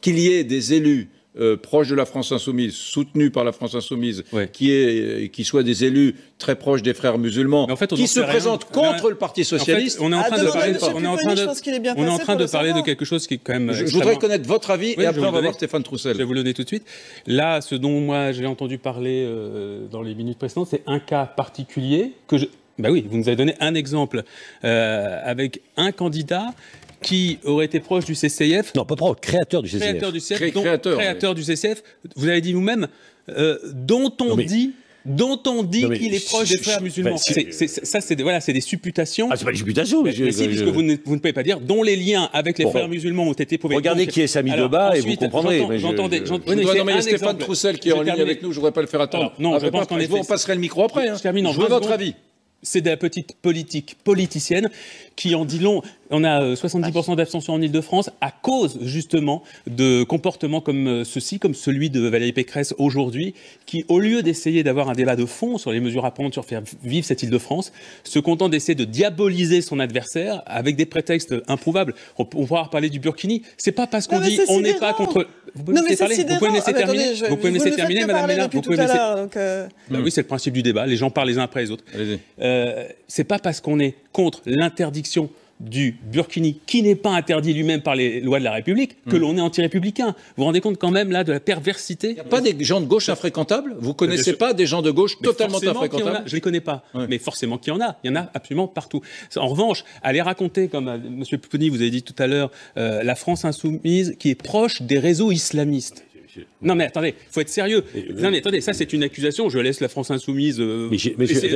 qu'il y ait des élus proches de la France Insoumise, soutenus par la France Insoumise, qui soient des élus très proches des frères musulmans, qui se présentent contre le Parti Socialiste. On est en train de parler de quelque chose qui est quand même... Je voudrais connaître votre avis, et après on va voir Stéphane Troussel. Je vais vous le donner tout de suite. Là, ce dont moi j'ai entendu parler dans les minutes précédentes, c'est un cas particulier que je... Ben oui, vous nous avez donné un exemple avec un candidat qui aurait été proche du CCIF. Non, pas proche, créateur du CCIF. Créateur du CCIF. Vous avez dit vous-même, dont on dit qu'il est proche des frères musulmans. C'est des supputations. Ah, c'est pas des supputations. Mais si, puisque vous ne pouvez pas dire, dont les liens avec les frères musulmans ont été prouvés. Regardez qui est Samy Debat et vous comprendrez. Stéphane Troussel qui est en ligne avec nous, je ne voudrais pas le faire attendre. Non, je pense qu'en effet... On passerait le micro après. Je veux votre avis. C'est de la petite politique politicienne qui en dit long. On a 70% d'abstention en Ile-de-France à cause justement de comportements comme ceci, comme celui de Valérie Pécresse aujourd'hui, qui au lieu d'essayer d'avoir un débat de fond sur les mesures à prendre, sur faire vivre cette Ile-de-France, se contente d'essayer de diaboliser son adversaire avec des prétextes improuvables. On pourra reparler du Burkini. C'est pas parce qu'on dit on n'est pas contre... Vous pouvez me laisser terminer, vous pouvez me laisser terminer, Madame Ménard. Oui, c'est le principe du débat. Les gens parlent les uns après les autres. C'est pas parce qu'on est contre l'interdiction du Burkini, qui n'est pas interdit lui-même par les lois de la République, que l'on est anti-républicain. Vous vous rendez compte quand même là de la perversité? Il n'y a pas des gens de gauche infréquentables? Vous ne connaissez pas des gens de gauche totalement infréquentables? Je ne les connais pas, mais forcément qu'il y en a. Il y en a absolument partout. En revanche, aller raconter, comme M. Pupponi vous avez dit tout à l'heure, la France Insoumise qui est proche des réseaux islamistes. Non mais attendez, il faut être sérieux. Non mais attendez, ça c'est une accusation, je laisse la France Insoumise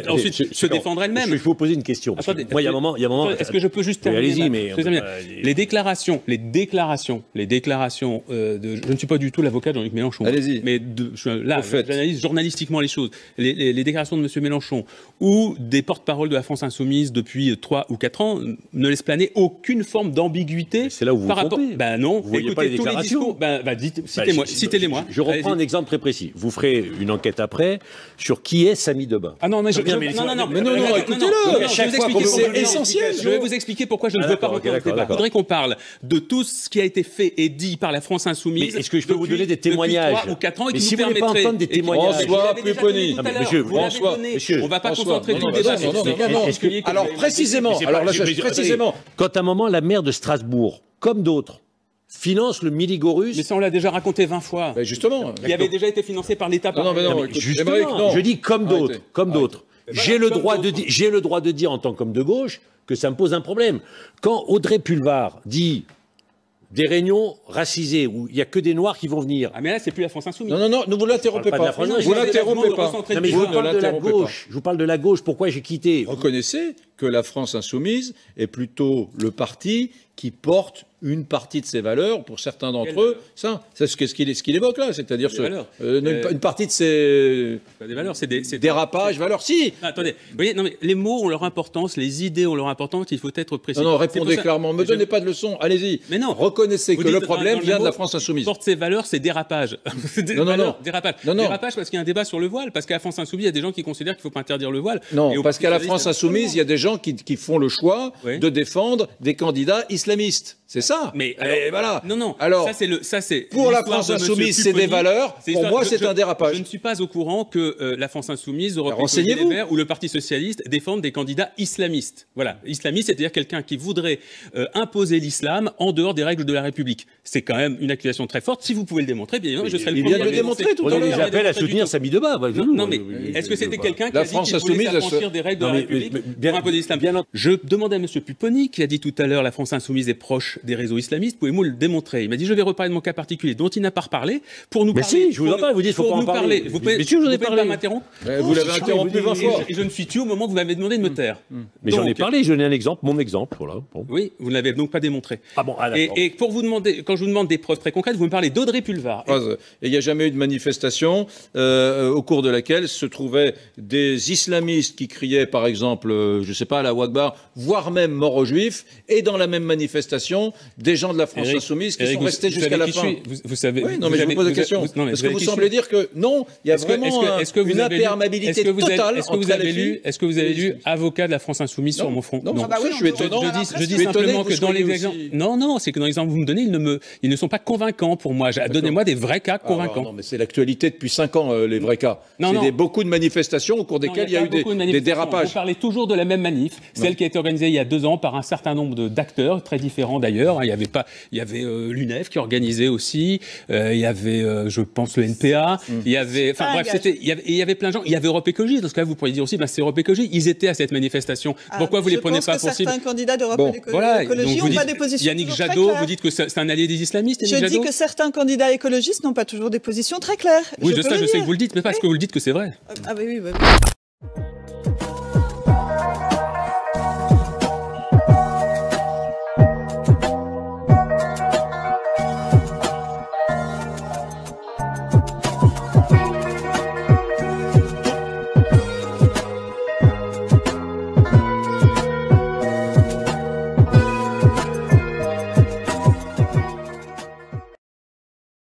ensuite se défendre elle-même. Je vais vous poser une question. Attendez, moi, il y a un moment... Est-ce que je peux juste terminer? Allez-y, mais... Les déclarations de... Je ne suis pas du tout l'avocat de Jean-Luc Mélenchon. Allez-y. Mais j'analyse journalistiquement les choses. Les déclarations de M. Mélenchon ou des porte-paroles de la France Insoumise depuis 3 ou 4 ans ne laissent planer aucune forme d'ambiguïté. C'est là où vous vous trompez. Ben non. Vous voyez pas les déclarations. Citez-les-moi. Je reprends un exemple très précis. Vous ferez une enquête après sur qui est Samy Debat. Ah non, mais écoutez-le. C'est essentiel. Je vais vous expliquer pourquoi je ne veux pas rentrer dans le débat. Je voudrais qu'on parle de tout ce qui a été fait et dit par la France Insoumise. Est-ce que je peux vous donner des témoignages? Depuis 3 ou 4 ans, et mais si vous voulez pas entendre des témoignages. François Pupponi. On ne va pas concentrer tout le débat. Alors précisément, quand à un moment la maire de Strasbourg, comme d'autres, finance le Miligorus. Mais ça, on l'a déjà raconté 20 fois. Ben justement. Qui avait déjà été financé par l'État. Je dis comme d'autres. J'ai le droit de dire en tant qu'homme de gauche que ça me pose un problème. Quand Audrey Pulvar dit des réunions racisées où il n'y a que des Noirs qui vont venir. Ah mais là, c'est plus la France Insoumise. Non, ne vous l'interrompez pas. Vous l'interrompez pas. Non, mais je vous parle de la gauche. Je vous parle de la gauche. Pourquoi j'ai quitté? Reconnaissez que la France Insoumise est plutôt le parti qui porte une partie de ses valeurs, pour certains d'entre eux, c'est ce qu'il évoque là, c'est-à-dire une partie de ses valeurs, c'est des dérapages, valeurs. Si. Attendez, vous voyez, non mais les mots ont leur importance, les idées ont leur importance, il faut être précis. Non, répondez clairement, ne me donnez pas de leçons, allez-y. Mais non, reconnaissez que le problème vient de la France Insoumise. Porte ses valeurs, c'est dérapage. Non. Dérapage parce qu'il y a un débat sur le voile, parce qu'à la France Insoumise, il y a des gens qui considèrent qu'il ne faut pas interdire le voile. Non, parce qu'à la France Insoumise, il y a des gens qui font le choix de défendre des candidats islamistes. C'est ça. Mais voilà. Non. Alors, ça c'est pour la France Insoumise, c'est des valeurs. Pour moi, c'est un dérapage. Je ne suis pas au courant que la France Insoumise, Les Verts ou le Parti Socialiste défendent des candidats islamistes. Voilà. Islamiste, c'est-à-dire quelqu'un qui voudrait imposer l'islam en dehors des règles de la République. C'est quand même une accusation très forte. Si vous pouvez le démontrer, bien évidemment, je serai le premier à le démontrer tout à l'heure. J'appelle à soutenir Samy Debat. Non, mais est-ce que c'était quelqu'un qui a dit qu'il voulait s'affranchir des règles de la République pour imposer l'islam? Je demandais à M. Pupponi, qui a dit tout à l'heure la France Insoumise est proche des réseaux islamistes, pouvez-vous le démontrer? Il m'a dit je vais reparler de mon cas particulier dont il n'a pas reparlé pour nous parler. Mais si, je vous en parle, vous dites faut pas en parler. Vous pouvez pas m'interrompre? Vous l'avez interrompu 20 fois. Et je ne suis tué au moment où vous m'avez demandé de me taire. Mais j'en ai parlé, je donne un exemple, mon exemple. Voilà. Oui, vous ne l'avez donc pas démontré. Ah bon, et pour vous demander, quand je vous demande des preuves très concrètes, vous me parlez d'Audrey Pulvar. Et il n'y a jamais eu de manifestation au cours de laquelle se trouvaient des islamistes qui criaient, par exemple, je ne sais pas, à la Ouakbar, voire même mort aux Juifs, et dans la même manifestation, manifestations des gens de la France insoumise qui sont restés jusqu'à la fin. Vous savez. Oui, non, mais je vous pose la question. Parce que vous semblez dire que non, il y a vraiment une imperméabilité totale. Est-ce que vous avez lu Avocat de la France insoumise sur mon front? Non, je suis étonnant. Je dis simplement que dans les exemples. Non, c'est que dans les exemples que vous me donnez, ils ne sont pas convaincants pour moi. Donnez-moi des vrais cas convaincants. Non, mais c'est l'actualité depuis 5 ans, les vrais cas. C'est beaucoup de manifestations au cours desquelles il y a eu des dérapages. Vous parlez toujours de la même manif, celle qui a été organisée il y a 2 ans par un certain nombre d'acteurs, très différents d'ailleurs. Il y avait l'UNEF qui organisait aussi, il y avait, je pense, le NPA, il y avait, enfin bref, il y avait plein de gens. Il y avait Europe Écologie, dans ce cas vous pourriez dire aussi, c'est Europe Écologie, ils étaient à cette manifestation. Pourquoi vous les prenez pas pour cible? Certains candidats d'Europe Écologie n'ont pas des positions. Yannick Jadot, vous dites que c'est un allié des islamistes? Je dis que certains candidats écologistes n'ont pas toujours des positions très claires. Oui, je sais que vous le dites, mais pas parce que vous le dites que c'est vrai. Ah oui.